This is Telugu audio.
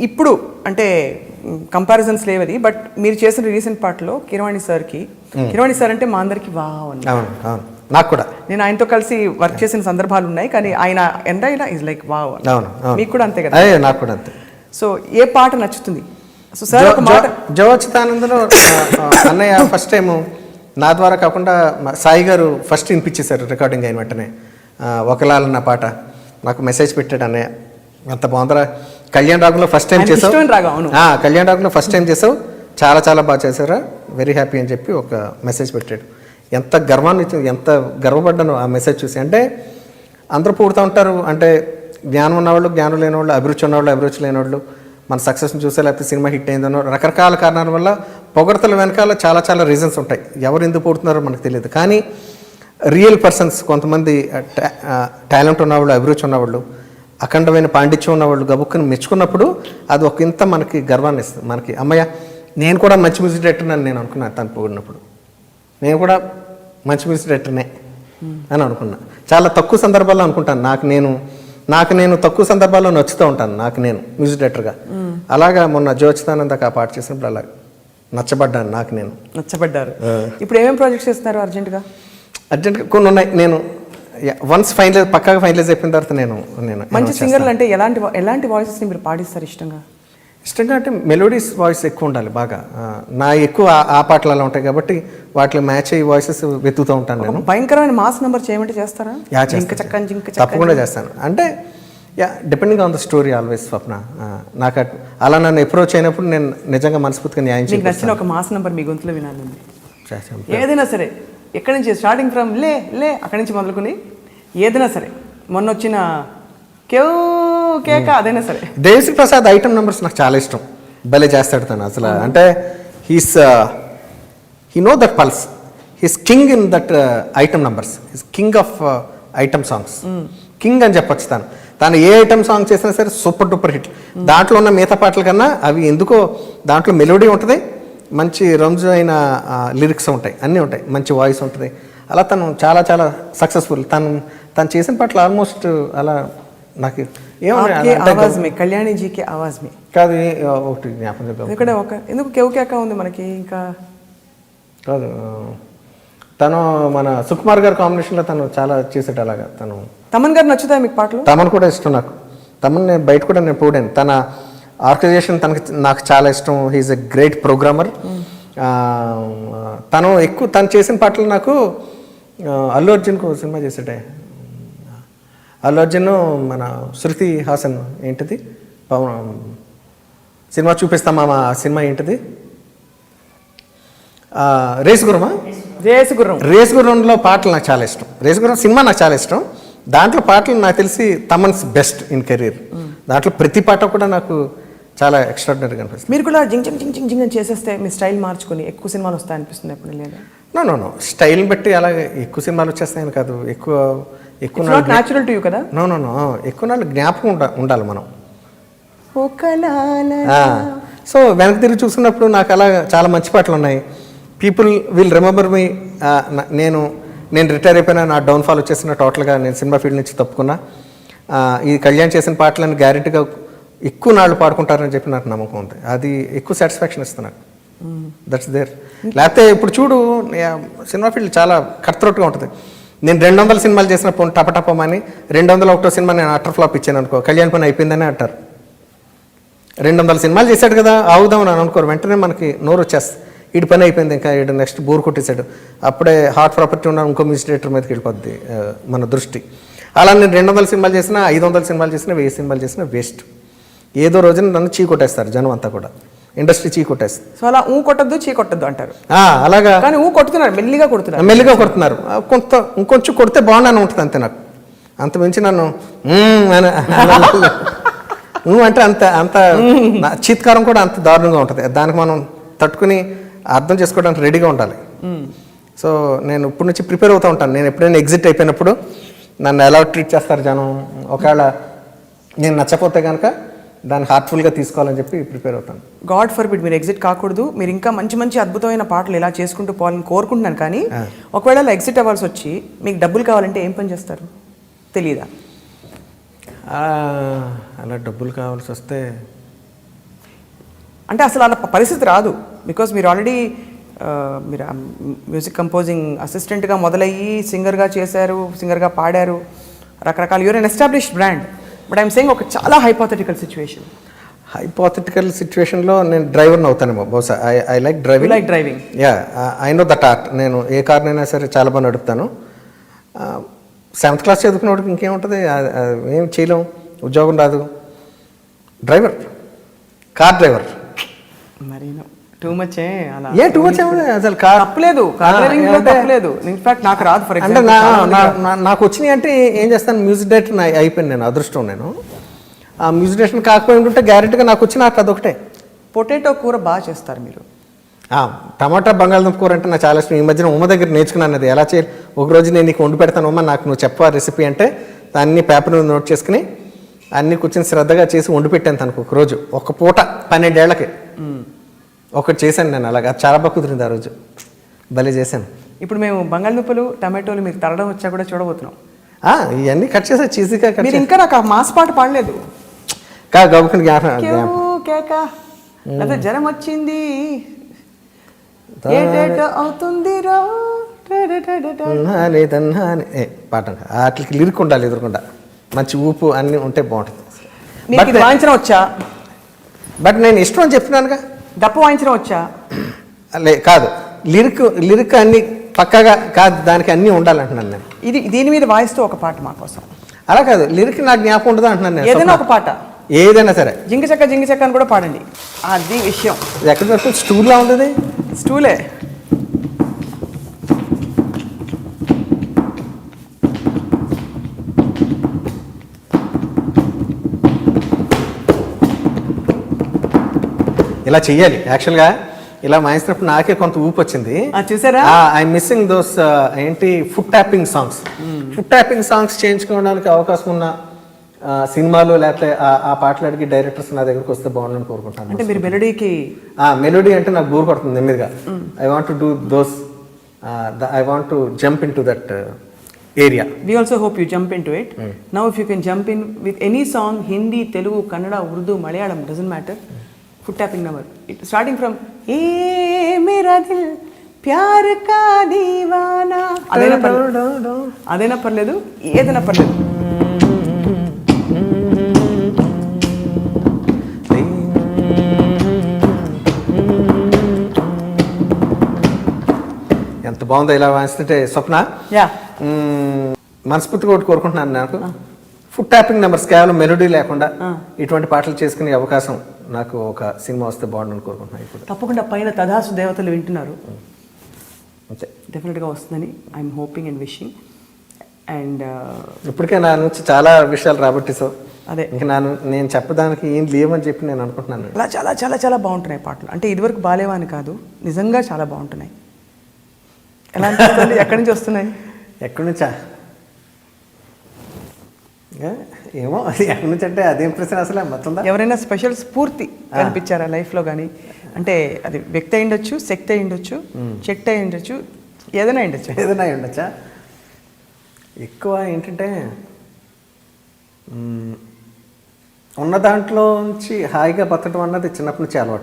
ఇప్పుడు అంటే కంపారిజన్స్ లేవది, బట్ మీరు చేసిన రీసెంట్ పార్ట్లో కిరవాణి సార్ అంటే మా అందరికి వావ్ అని. నాకు కూడా, నేను ఆయనతో కలిసి వర్క్ చేసిన సందర్భాలు ఉన్నాయి, కానీ ఆయన ఎంతైనా ఈజ్ లైక్ వావ్. మీకు కూడా అంతే కదా? నాకు కూడా అంతే. సో ఏ పాట నచ్చుతుంది? సో సార్ ఒక మాట, జవచ్చితానందలో అన్నయ్య ఫస్ట్ టైం నా ద్వారా కాకుండా సాయి గారు ఫస్ట్ వినిపించేశారు రికార్డింగ్ అయిన వెంటనే. ఒకలాలన్న పాట నాకు మెసేజ్ పెట్టాడు అన్నయ్య, అంత బాగుందరా, కళ్యాణ్ రాగంలో ఫస్ట్ టైం చేసావు, కళ్యాణ్ రాగంలో ఫస్ట్ టైం చేసావు, చాలా చాలా బాగా చేశారా, వెరీ హ్యాపీ అని చెప్పి ఒక మెసేజ్ పెట్టాడు. ఎంత గర్వాన్ని, ఎంత గర్వపడ్డాను ఆ మెసేజ్ చూసి. అంటే అందరూ పుడుతూ ఉంటారు, అంటే జ్ఞానం ఉన్నవాళ్ళు, జ్ఞానం లేనివాళ్ళు, అభిరుచి ఉన్నవాళ్ళు, అభిరుచి లేనివాళ్ళు, మన సక్సెస్ని చూసే, లేకపోతే సినిమా హిట్ అయిందనో రకరకాల కారణాల వల్ల పొగడతల వెనకాల చాలా చాలా రీజన్స్ ఉంటాయి. ఎవరు ఎందుకు పుడుతున్నారో మనకు తెలియదు. కానీ రియల్ పర్సన్స్, కొంతమంది టాలెంట్ ఉన్నవాళ్ళు, అభిరుచి ఉన్నవాళ్ళు, అఖండమైన పాండిత్యం ఉన్నవాళ్ళు గబుక్కుని మెచ్చుకున్నప్పుడు అది ఒక ఇంత మనకి గర్వాన్ని ఇస్తుంది. మనకి అమ్మయ్య, నేను కూడా మంచి మ్యూజిక్ డైరెక్టర్ అని నేను అనుకున్నాను. తను పొగిడినప్పుడు నేను కూడా మంచి మ్యూజిక్ డైరెక్టర్నే అని అనుకున్నా. చాలా తక్కువ సందర్భాల్లో అనుకుంటాను, నాకు నేను తక్కువ సందర్భాల్లో నచ్చుతూ ఉంటాను నాకు నేను మ్యూజిక్ డైరెక్టర్గా. అలాగా మొన్న జోచితానందకు ఆ పాట చేసినప్పుడు అలా నచ్చబడ్డాను, నాకు నేను నచ్చబడ్డారు. ఇప్పుడు ఏమేమి ప్రాజెక్ట్స్ చేస్తున్నారు అర్జెంటుగా కొన్ని ఉన్నాయి. నేను వన్స్ పక్కాగా ఫైనలైజ్ అయిపోయిన తర్వాత నేను మంచి సింగర్లు అంటే ఎలాంటి వాయిసెస్ని మీరు పాడిస్తారు ఇష్టంగా? అంటే మెలోడీస్ వాయిస్ ఎక్కువ ఉండాలి బాగా. నా ఎక్కువ ఆ పాటలు అలా ఉంటాయి కాబట్టి వాటిలో మ్యాచ్ అయ్యి వాయిసెస్ వెతుకుతూ ఉంటాను నేను. భయంకరమైన మాస్ నెంబర్ చేయమంటే చేస్తారా? తప్పకుండా చేస్తాను. అంటే depending on the story always Swapna. నాకు అలా నన్ను అప్రోచ్ అయినప్పుడు నేను నిజంగా మనస్ఫూర్తిగా న్యాయం చేయాలి. నచ్చిన ఒక మాస్ నెంబర్ మీ గొంతులో వినాలండి, ఏదైనా సరే, ఎక్కడి నుంచి స్టార్టింగ్ ఫ్రమ్ లే అక్కడి నుంచి మొదలుకొని ఏదైనా సరే, మొన్న వచ్చిన కేక అదైనా సరే. దేవిశ్రీ ప్రసాద్ ఐటమ్ నెంబర్స్ నాకు చాలా ఇష్టం, భలే చేస్తాడు తను అసలు. అంటే he know that pulse, he's king in that item numbers, he's king of item songs, king అని చెప్పొచ్చు. తను ఏ ఐటమ్ సాంగ్ చేసినా సరే సూపర్ డూపర్ హిట్. దాంట్లో ఉన్న మిగతా పాటల కన్నా అవి ఎందుకో దాంట్లో మెలోడీ ఉంటుంది, మంచి రంజు అయిన లిరిక్స్ ఉంటాయి, అన్నీ ఉంటాయి, మంచి వాయిస్ ఉంటుంది. అలా తను చాలా చాలా సక్సెస్ఫుల్. తను చేసిన పాటలు ఆల్మోస్ట్ అలా నాకు కళ్యాణి జీకి ఆవాజ్ మీ కాదు, ఒకటి జ్ఞాపకం చెప్తాను. ఎందుకు కేక ఉంది మనకి ఇంకా కాదు. తను మన సుకుమార్ గారి కాంబినేషన్లో తను చాలా చేసేట. అలాగా తను తమన్ గారు నచ్చుతాయి మీకు పాటలు? తమన్ కూడా ఇష్టం నాకు. తమన్ నేను బయట కూడా నేను పోడాను. తన ఆర్గనైజేషన్ నాకు చాలా ఇష్టం. He's a great programmer. తను చేసిన పాటలు నాకు అల్లు అర్జున్కు సినిమా చేసేటే, అల్లు అర్జున్ మన శృతి హాసన్ ఏంటిది సినిమా చూపిస్తామా, ఆ సినిమా ఏంటిది, రేసుగుర్రంలో పాటలు నాకు చాలా ఇష్టం. రేసుగుర్రం సినిమా నాకు చాలా ఇష్టం. దాంట్లో పాటలు నాకు తెలిసి తమన్స్ బెస్ట్ ఇన్ కెరీర్. దాంట్లో ప్రతి పాట కూడా నాకు చాలా ఎక్స్ట్రాడినరీగా అనిపిస్తుంది. మీరు కూడా జింగ్ జింగ్ అని చేసేస్తే మీ స్టైల్ మార్చుకొని ఎక్కువ సినిమాలు వస్తాయి అనిపిస్తుంది ఎప్పుడు? లేదా, నో స్టైల్ని బట్టి అలాగే ఎక్కువ సినిమాలు వచ్చేస్తాయని కాదు. ఎక్కువ న్యాచురల్ టు యూ కదా. నో ఎక్కువ నాళ్ళు జ్ఞాపకం ఉండాలి మనం. సో వెనక్కి తిరిగి చూసుకున్నప్పుడు నాకు అలా చాలా మంచి పాటలు ఉన్నాయి. People will remember me. నేను రిటైర్ అయిపోయినా, నా డౌన్ఫాల్ వచ్చేసిన టోటల్గా నేను సినిమా ఫీల్డ్ నుంచి తప్పుకున్నా. ఈ కళ్యాణ్ చేసిన పాటలను గ్యారెంటీగా ఎక్కువ నాళ్ళు పాడుకుంటారని చెప్పి నాకు నమ్మకం ఉంది. అది ఎక్కువ సాటిస్ఫాక్షన్ ఇస్తుంది నాకు. That's there. లేకపోతే ఇప్పుడు చూడు, సినిమా ఫీల్డ్ చాలా కట్త్రోట్గా ఉంటుంది. నేను 200 సినిమాలు చేసినప్పుడు టపటపమని 201వ సినిమా నేను అటర్ ఫ్లాప్ ఇచ్చాను అనుకో, కళ్యాణ్ పని అయిపోయిందని అంటారు. 200 సినిమాలు చేశాడు కదా, ఆగుదాం అని అనుకోరు, వెంటనే మనకి నోరు వచ్చేస్తుంది, వీడి పని అయిపోయింది, ఇంకా వీడు నెక్స్ట్ బోర్ కొట్టేశాడు, అప్పుడే హాట్ ప్రాపర్టీ ఉన్న ఇంకో మ్యూజిక్ డైరెక్టర్ మీదకి వెళ్ళిపోద్ది మన దృష్టి. అలా నేను 200 సినిమాలు చేసినా, 500 సినిమాలు చేసినా, 1000 సినిమాలు చేసినా వేస్ట్. ఏదో రోజున నన్ను చీ కొట్టేస్తారు జనం అంతా కూడా, ఇండస్ట్రీ చీ కొట్టేస్తుంది. సో అలా కొట్టద్దు, చీ కొట్టద్దు అంటారు. అలాగా కానీ కొడుతున్నారు, మెల్లిగా కొడుతున్నారు. ఇంకొంచెం కొడితే బాగుండని ఉంటుంది అంతే. నాకు అంత మించి నన్ను అంటే అంత చీత్కారం కూడా అంత దారుణంగా ఉంటుంది. దానికి మనం తట్టుకుని అర్థం చేసుకోవడానికి రెడీగా ఉండాలి. సో నేను ఇప్పటి నుంచి ప్రిపేర్ అవుతూ ఉంటాను. నేను ఎప్పుడైనా ఎగ్జిట్ అయిపోయినప్పుడు నన్ను ఎలా ట్రీట్ చేస్తారు జనం, ఒకవేళ నేను నచ్చపోతే కనుక దాన్ని హార్ట్ఫుల్గా తీసుకోవాలని చెప్పి ప్రిపేర్ అవుతాను. గాడ్ ఫర్బిడ్ మీరు ఎగ్జిట్ కాకూడదు, మీరు ఇంకా మంచి మంచి అద్భుతమైన పాటలు ఇలా చేసుకుంటూ పోవాలని కోరుకుంటున్నాను. కానీ ఒకవేళ అలా ఎగ్జిట్ అవ్వాల్సి వచ్చి మీకు డబ్బులు కావాలంటే ఏం పని చేస్తారు తెలీదా? అలా డబ్బులు కావాల్సి వస్తే అంటే అసలు అలా పరిస్థితి రాదు. బికాస్ మీరు ఆల్రెడీ మీరు మ్యూజిక్ కంపోజింగ్ అసిస్టెంట్గా మొదలయ్యి సింగర్గా చేశారు, సింగర్గా పాడారు, రకరకాల you're an established brand. But I'm saying ఒక చాలా హైపోథెటికల్ సిచ్యువేషన్. హైపోథెటికల్ సిచ్యువేషన్లో నేను డ్రైవర్ని అవుతానేమో బహుశా. I like driving. Like driving? Yeah, I know that art. నేను ఏ కార్నైనా సరే చాలా బాగా నడుపుతాను. 7th క్లాస్ చదువుకున్నవాడికి ఇంకేముంటుంది, ఏం చేయలేం, ఉద్యోగం రాదు. Driver, car driver. మరి టూ మచ్ అలా. ఏ టూ మచ్ అసలు కార్ తప్పలేదు, కార్ డ్రైవింగ్ లో తప్పలేదు. ఇన్ఫాక్ట్ నాకు రాదు. ఫర్ అంటే ఎగ్జాంపుల్ నాకు వచ్చినాయి అంటే ఏం చేస్తాను, మ్యూజిక్ డైరెక్టర్ అయిపోయింది. నేను అదృష్టం. నేను ఆ మ్యూజిక్ డైరెక్టర్ కాకపోయి ఉంటే గ్యారెంటీగా నాకు వచ్చిన ఆర్ట్ అదొకటే. పొటాటో కూర బాగా చేస్తారు మీరు. టమాటా బంగాళదుంప కూర అంటే నాకు చాలా ఇష్టం. ఈ మధ్యన ఉమ్మ దగ్గర నేర్చుకున్నాను అది ఎలా చేయాలి. ఒకరోజు నేను నీకు వండి పెడతాను ఉమ్మ, నాకు నువ్వు చెప్పా రెసిపీ అంటే దాన్ని పేపర్ మీద నోట్ చేసుకుని అన్నీ కూర్చొని శ్రద్ధగా చేసి వండి పెట్టాను తనకు ఒకరోజు. ఒక పూట 12 ఏళ్లకి ఒకటి చేశాను నేను. అలాగా చాలా బాగా కుదిరింది ఆ రోజు, భలే చేశాను. ఇప్పుడు మేము బంగాళదుంపలు టమాటోలు మీకు తరడం వచ్చా కూడా చూడబోతున్నాం. ఇవన్నీ కట్ చేసా చీజీగా కట్ మీరు ఇంకా నాకు ఆ మాస్ పాట పాడలేదు. గబుకుని అదే జ్వరం వచ్చింది ఏటేటో అవుతుంది రా పాట వాటికి లిరిక్ ఉండాలి, ఎదురుకుండా మంచి ఊపు అన్నీ ఉంటే బాగుంటుంది. మీకు ఇది వాయించడం వచ్చా? బట్ నేను ఇష్టం అని చెప్తున్నానుగా. డప్పు వాయించడం వచ్చా? కాదు, లిరిక్ అన్ని పక్కాగా కాదు, దానికి అన్నీ ఉండాలంటున్నాను నేను. దీని మీద వాయిస్తూ ఒక పాట మా కోసం. అలా కాదు, లిరిక్ నాకు జ్ఞాపకం ఉండదు అంటున్నాను నేను. ఏదైనా ఒక పాట, ఏదైనా సరే. జింగ చెక్క అని కూడా పాడండి. అది విషయం. ఎక్కడ దొరుకుతుంది? స్టూల్లా ఉంటుంది. స్టూలే. ఇలా చెయ్యాలి యాక్చువల్గా. ఇలా వాయిస్తున్నప్పుడు నాకే కొంత ఊపు వచ్చింది. చూసారా? ఐ మిస్సింగ్ దోస్ ఏంటి foot tapping songs. Foot tapping songs చేయించుకోవడానికి అవకాశం ఉన్న సినిమాలు లేకపోతే ఆ పాటలు అడిగి డైరెక్టర్స్ నా దగ్గరకు వస్తే బాగుండని కోరుకుంటాను. అంటే మీరు మెలోడీకి మెలోడీ అంటే నాకు బోర్ కొడుతుంది నెమ్మదిగా. I want to do those, I want to jump in to that area. We also hope you jump into it. Now if you can jump in with any song, Hindi, Telugu, Kannada, Urdu, Malayalam, doesn't matter. Foot tapping number. Starting from ఏ మేరా దిల్ ప్యార్ కా దీవానా. అదైనా పర్లేదు, ఏదైనా పర్లేదు. ఎంత బాగుందో ఇలా వాయిస్తుంటే. స్వప్న, యా, మనస్ఫూర్తిగా ఒకటి కోరుకుంటున్నాను. నాకు ఫుట్ ట్యాపింగ్ నెంబర్స్ కేవలం మెలోడీ లేకుండా ఇటువంటి పాటలు చేసుకునే అవకాశం నాకు ఒక సినిమా వస్తే బాగుండని కోరుకుంటున్నాను. ఇప్పుడు తప్పకుండా పైన తదాసు దేవతలు వింటున్నారు. అంతే, డెఫినెట్గా వస్తుందని I'm hoping and wishing. And ఇప్పటికే నా నుంచి చాలా విషయాలు రాబట్టేసావు. అదే ఇంకా నేను చెప్పడానికి ఏం లేవని చెప్పి నేను అనుకుంటున్నాను. అలా చాలా చాలా చాలా బాగుంటున్నాయి పాటలు. అంటే ఇదివరకు బాలేవా అని కాదు, నిజంగా చాలా బాగుంటున్నాయి. ఎలా అనిపిస్తుంది? ఎక్కడి నుంచి వస్తున్నాయి? ఎక్కడి నుంచా ఏమో, అది ఎక్కడి నుంచి అంటే అదేం ప్రశ్న అసలు మొత్తం. ఎవరైనా స్పెషల్ స్ఫూర్తి కనిపించారా లైఫ్లో కానీ? అంటే అది వ్యక్తి అయి ఉండొచ్చు, శక్తి అయి ఉండొచ్చు, శక్తి అయి ఉండొచ్చు, ఏదైనా ఉండొచ్చా. ఎక్కువ ఏంటంటే ఉన్న దాంట్లో నుంచి హాయిగా బతకడం అన్నది చిన్నప్పటి నుంచి అలవాటు.